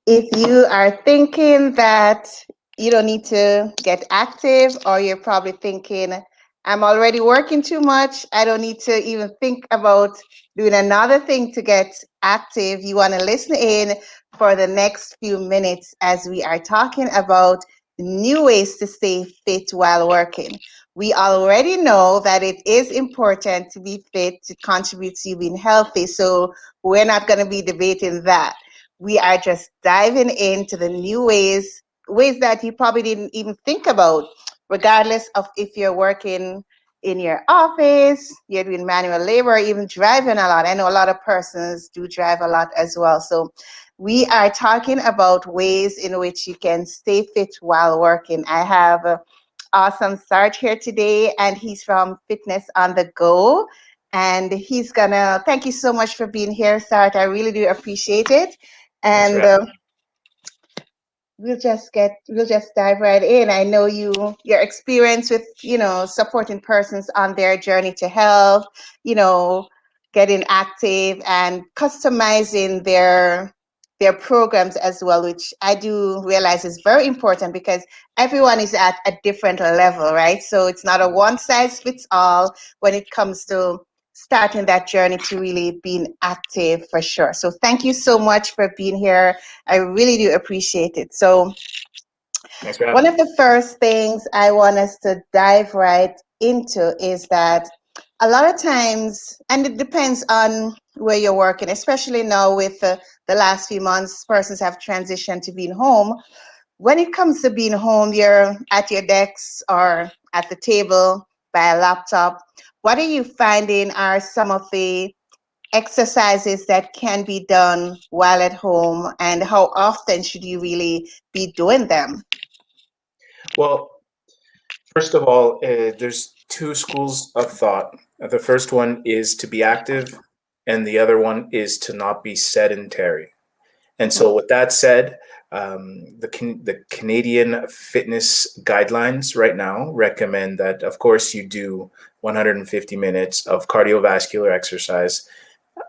If you are thinking that you don't need to get active, or you're probably thinking, I'm already working too much, I don't need to even think about doing another thing to get active, you want to listen in for the next few minutes as we are talking about new ways to stay fit while working. We already know that it is important to be fit to contribute to you being healthy, so we're not going to be debating that. We are just diving into the new ways that you probably didn't even think about, regardless of if you're working in your office, you're doing manual labor, or even driving a lot. I know a lot of persons do drive a lot as well. So we are talking about ways in which you can stay fit while working. I have awesome Sarge here today, and he's from Fitness on the Go. And he's gonna thank you so much for being here, Sarge. I really do appreciate it. Thanks for And having me. we'll just dive right in. I know your experience with, supporting persons on their journey to health, you know, getting active and customizing their programs as well, which I do realize is very important because everyone is at a different level, right? So it's not a one size fits all when it comes to starting that journey to really being active for sure. So thank you so much for being here. I really do appreciate it. So, Thanks for one having of me. the first things I want us to dive right into is that a lot of times, and it depends on where you're working, especially now with the last few months, persons have transitioned to being home. When it comes to being home, you're at your desk or at the table by a laptop. What are you finding are some of the exercises that can be done while at home, and how often should you really be doing them? Well, first of all, there's two schools of thought. The first one is to be active, and the other one is to not be sedentary. And Mhm. so, with that said, the Canadian fitness guidelines right now recommend that, of course, you do 150 minutes of cardiovascular exercise,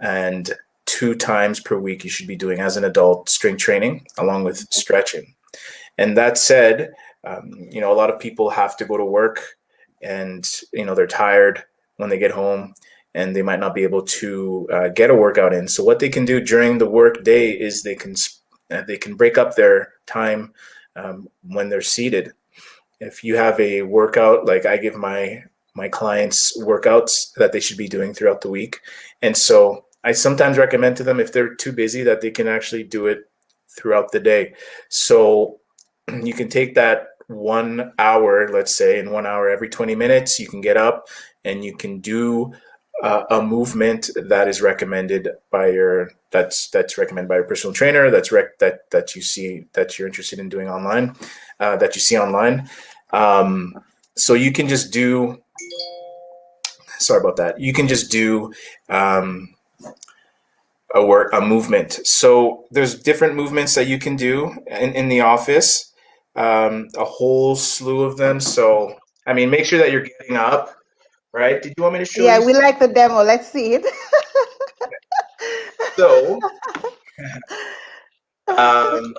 and 2 times per week you should be doing, as an adult, strength training along with stretching. And that said, a lot of people have to go to work, and they're tired when they get home, and they might not be able to get a workout in. So what they can do during the work day is they can break up their time when they're seated. If you have a workout, like I give my clients workouts that they should be doing throughout the week, and so I sometimes recommend to them, if they're too busy, that they can actually do it throughout the day. So you can take that 1 hour, let's say, in 1 hour every 20 minutes, you can get up and you can do a movement that is recommended by that's recommended by your personal trainer, that you see, that you're interested in doing online, that you see online. Um, so you can just do, sorry about that. You can just do um, a movement. So there's different movements that you can do in the office, a whole slew of them. So, I mean, make sure that you're getting up, right? Did you want me to show Yeah, you? we like the demo. Let's see it. So, um,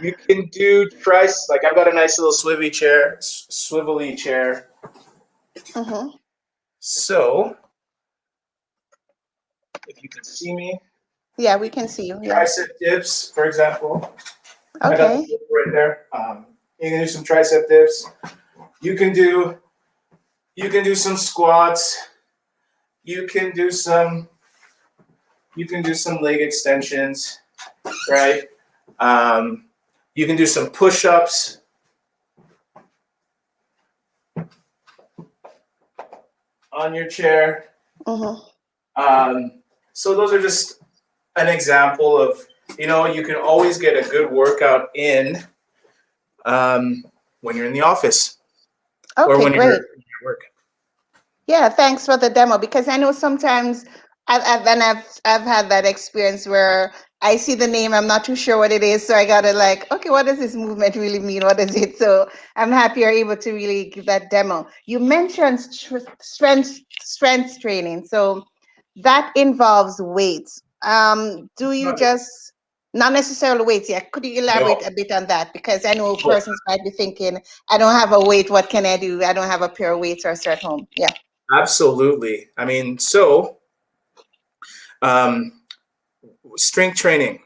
you can do tries, like I've got a nice little swivelly chair. Hmm. So, if you can see me, Yeah, we can see you. Yeah. tricep dips, for example. I got the Okay. flip right there. You can do some tricep dips. You can do you can do some squats. You can do some leg extensions, right? Um, you can do some push-ups on your chair. Hmm. So those are just an example of, you can always get a good workout in um, when you're in the office or Okay, when you're great. at work. Yeah, thanks for the demo because I know sometimes I've had that experience where I see the name, I'm not too sure what it is, so I gotta like, okay, what does this movement really mean? What is it? So I'm happy you're able to really give that demo. You mentioned strength training, so that involves weights. Do you Not just just? Not necessarily weights. Yeah. Could you elaborate No. a bit on that? Because I know Oh, persons might be thinking, I don't have a weight. What can I do? I don't have a pair of weights or a at home. Yeah. absolutely. I mean, so um, strength training,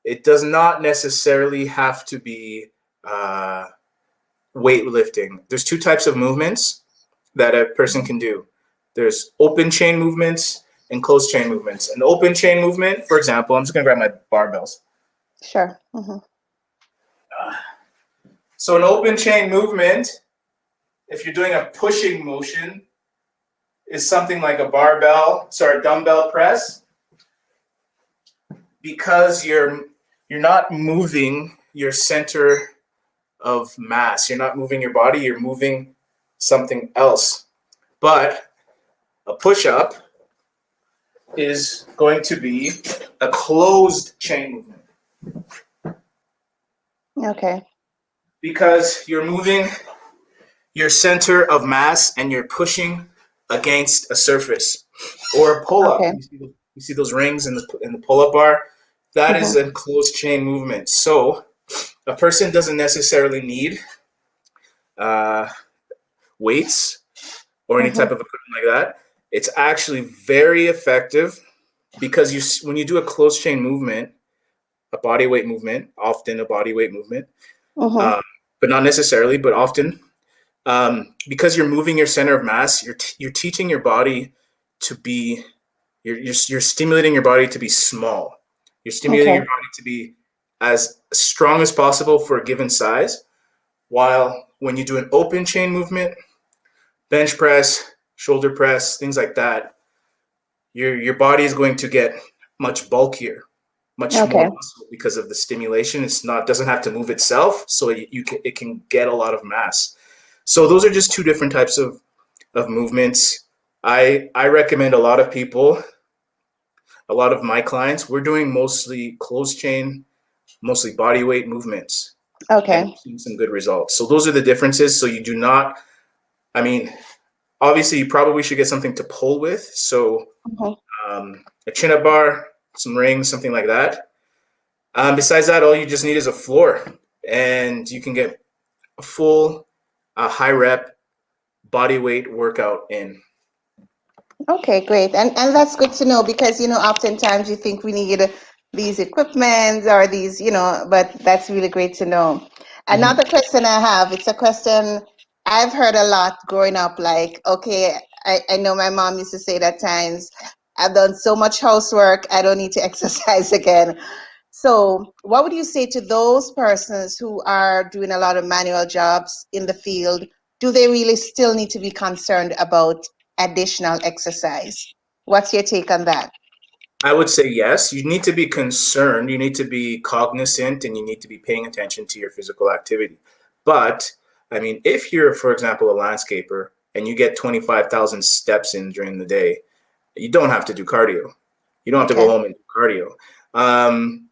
it does not necessarily have to be weightlifting. There's two types of movements that a person can do. There's open chain movements and closed chain movements. An open chain movement, for example, I'm just going to grab my barbells. Sure. Mm-hmm. So an open chain movement, if you're doing a pushing motion, is something like a dumbbell press, because you're not moving your center of mass. You're not moving your body, you're moving something else. But a push-up is going to be a closed chain movement. Okay. Because you're moving your center of mass and you're pushing against a surface. Or a pull-up. Okay. You see those rings in the pull-up bar? That is Mm-hmm. a closed chain movement. So a person doesn't necessarily need weights or any type Mm-hmm. of equipment like that. It's actually very effective because when you do a closed chain movement, a body weight movement, often a body weight movement, Mm-hmm. but not necessarily, but often, because you're moving your center of mass, you're teaching your body to be, you're stimulating your body to be small. You're stimulating Okay. your body to be as strong as possible for a given size. While when you do an open chain movement, bench press, shoulder press, things like that, your body is going to get much bulkier, much more Okay. muscle because of the stimulation. It's not doesn't have to move itself, so it can get a lot of mass. So those are just two different types of movements. I recommend a lot of people, a lot of my clients, we're doing mostly closed chain, mostly body weight movements, and Okay. we're seeing some good results. So those are the differences. So you do not, I mean, obviously you probably should get something to pull with. So Mm-hmm. a chin-up bar, some rings, something like that. Besides that, all you just need is a floor, and you can get a full high rep body weight workout in. Okay, great. And that's good to know because, oftentimes you think we need these equipment or these, but that's really great to know. Mm-hmm. Another question I have, it's a question I've heard a lot growing up, like, okay, I know my mom used to say that times, I've done so much housework, I don't need to exercise again. So, what would you say to those persons who are doing a lot of manual jobs in the field? Do they really still need to be concerned about additional exercise? What's your take on that? I would say yes. You need to be concerned, you need to be cognizant, and you need to be paying attention to your physical activity. But, I mean, if you're, for example, a landscaper and you get 25,000 steps in during the day, you don't have to do cardio. You don't have to go Okay. home and do cardio. Um,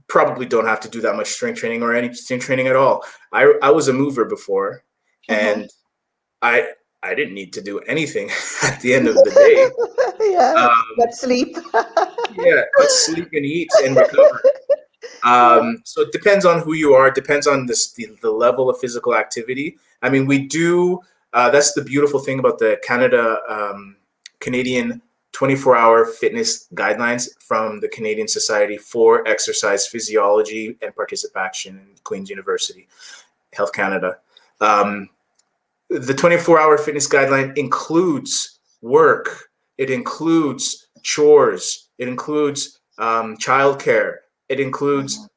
Probably don't have to do that much strength training or any strength training at all. I was a mover before, Mm-hmm. and I I didn't need to do anything at the end of the day. Yeah, Um, but sleep. yeah, but sleep and eat and recover. So it depends on who you are. It depends on the level of physical activity. I mean, we do. That's the beautiful thing about the Canadian 24-hour fitness guidelines from the Canadian Society for Exercise Physiology and Participation in Queen's University, Health Canada. Um, the 24-hour fitness guideline includes work. It includes chores. It includes childcare. It includes Mhm.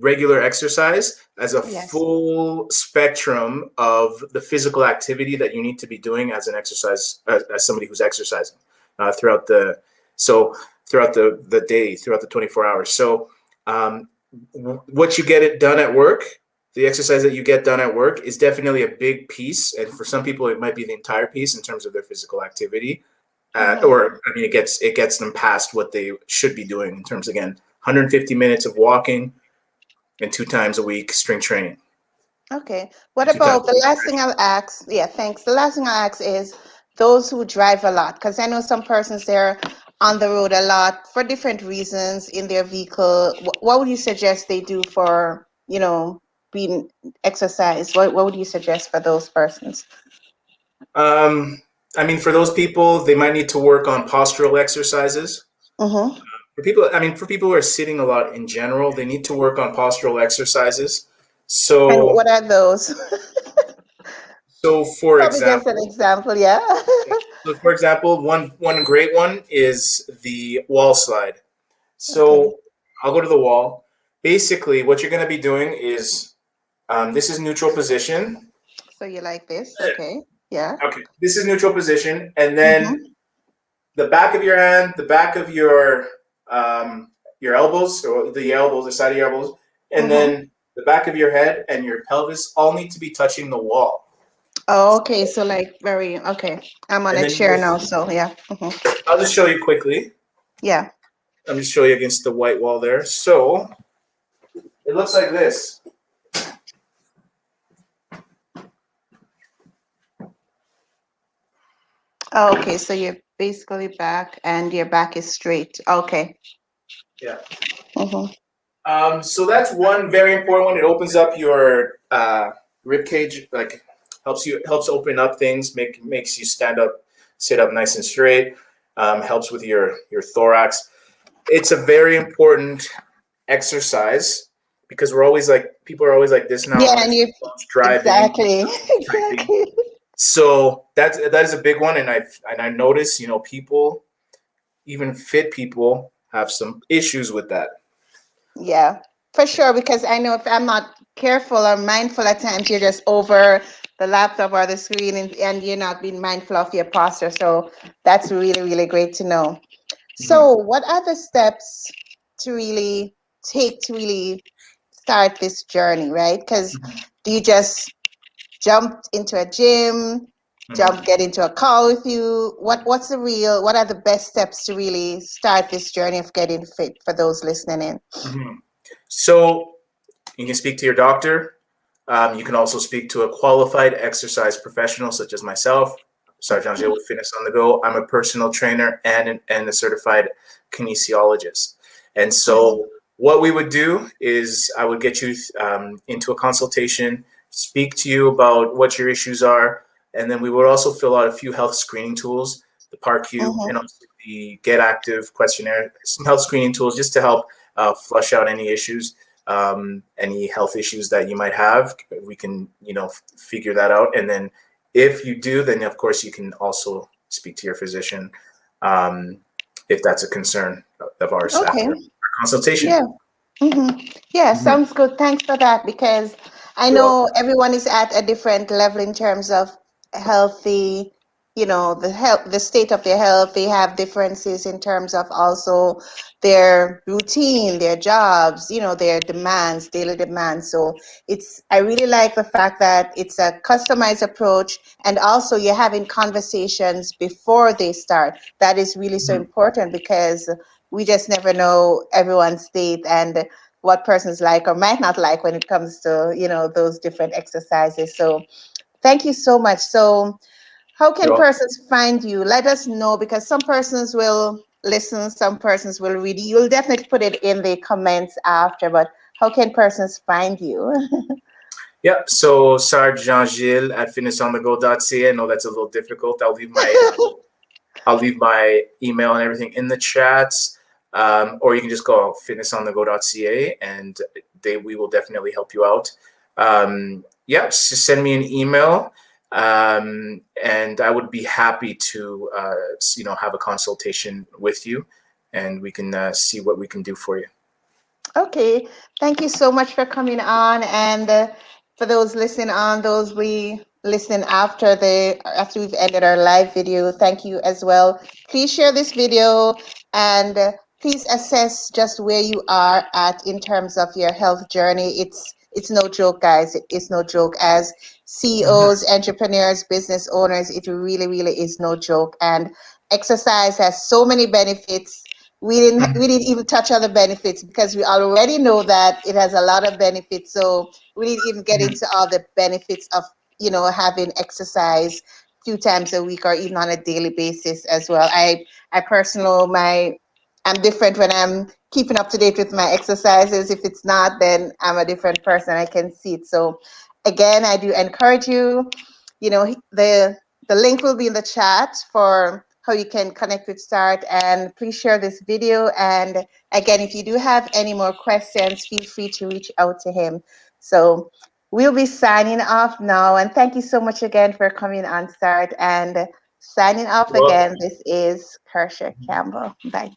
regular exercise as a Yes. full spectrum of the physical activity that you need to be doing as an exercise, as somebody who's exercising throughout the so throughout the day, throughout the 24 hours. So what you get it done at work, the exercise that you get done at work is definitely a big piece, and for some people it might be the entire piece in terms of their physical activity. Mm-hmm. Or I mean, it gets them past what they should be doing in terms, again, 150 minutes of walking and 2 times a week strength training. Okay. What And 2 times about a the week last thing stretching. I'll ask? Yeah, thanks. The last thing I'll ask is those who drive a lot, because I know some persons they're on the road a lot for different reasons in their vehicle, what would you suggest they do for, being exercise? What would you suggest for those persons? I mean, for those people, they might need to work on postural exercises. Mm-hmm. For people who are sitting a lot in general, they need to work on postural exercises. And So, what are those? for Probably just an example, example, yeah. one great one is the wall slide. Okay. So, I'll go to the wall. Basically, what you're going to be doing is this is neutral position. So you like this? Okay. Yeah. Okay, this is neutral position, and then Mm-hmm. the back of your hand, the back of your elbows, or the elbows, the side of your elbows, and Mm-hmm. then the back of your head and your pelvis all need to be touching the wall. Oh, okay. So like okay. I'm on And a then chair now, so yeah. Mm-hmm. I'll just show you quickly. Yeah. I'm just show you against the white wall there. So it looks like this. Oh, okay. So you're basically back and your back is straight. Okay. Yeah. Mm-hmm. So that's one very important one. It opens up your rib cage, like helps open up things, makes you stand up, sit up nice and straight. Helps with your thorax. It's a very important exercise because we're always like people are always like this now Yeah, on their and you phones, driving, exactly, typing. exactly. So that is a big one, and I notice people, even fit people, have some issues with that. Yeah, for sure. Because I know if I'm not careful or mindful at times, you're just over the laptop or the screen and you're not being mindful of your posture. So that's really, really great to know. Mhm. So, what are the steps to really take to really start this journey, right? Because Mhm. do you just jump into a gym, Mhm. get into a call with you? What are the best steps to really start this journey of getting fit for those listening in? Mhm. So you can speak to your doctor. You can also speak to a qualified exercise professional such as myself, Sergeant Angel with Fitness on the Go. I'm a personal trainer and a certified kinesiologist. And so what we would do is I would get you into a consultation, speak to you about what your issues are, and then we would also fill out a few health screening tools, the PAR-Q, and Mm-hmm. also the Get Active questionnaire, some health screening tools just to help flush out any issues, any health issues that you might have. We can, figure that out. And then if you do, then of course you can also speak to your physician um, if that's a concern of ours Okay. after our consultation. Yeah. Mm-hmm. Yeah, Mhm. sounds good. Thanks for that because I You're welcome. know everyone is at a different level in terms of healthy, the state of their health. They have differences in terms of also their routine, their jobs, their demands, daily demands. So I really like the fact that it's a customized approach and also you're having conversations before they start. That is really so Mhm. important because we just never know everyone's state and what persons like or might not like when it comes to those different exercises. So thank you so much. So how You're can welcome. persons find you? Let us know because some persons will listen, some persons will read. You'll definitely put it in the comments after, but how can persons find you? Yeah, so Sarge Jean Gilles at fitnessonthego.ca. I know that's a little difficult. I'll leave my email and everything in the chats, or you can just go fitnessonthego.ca and we will definitely help you out. Yeah, just send me an email, and I would be happy to have a consultation with you, and we can see what we can do for you. Okay, thank you so much for coming on, and for those listening on, those we listen after we've ended our live video, thank you as well. Please share this video and please assess just where you are at in terms of your health journey. It's no joke, guys. It's no joke. As Mhm. CEOs, entrepreneurs, business owners, it really, really is no joke. And exercise has so many benefits. We didn't even touch on the benefits because we already know that it has a lot of benefits. So we didn't even get Mhm. into all the benefits of having exercise few times a week or even on a daily basis as well. I personally, I'm different when I'm keeping up to date with my exercises. If it's not, then I'm a different person. I can see it. So again, I do encourage you, the link will be in the chat for how you can connect with Start, and please share this video. And again, if you do have any more questions, feel free to reach out to him. So we'll be signing off now, and thank you so much again for coming on Start, and signing off Well, again. This is Kersha Campbell. Bye.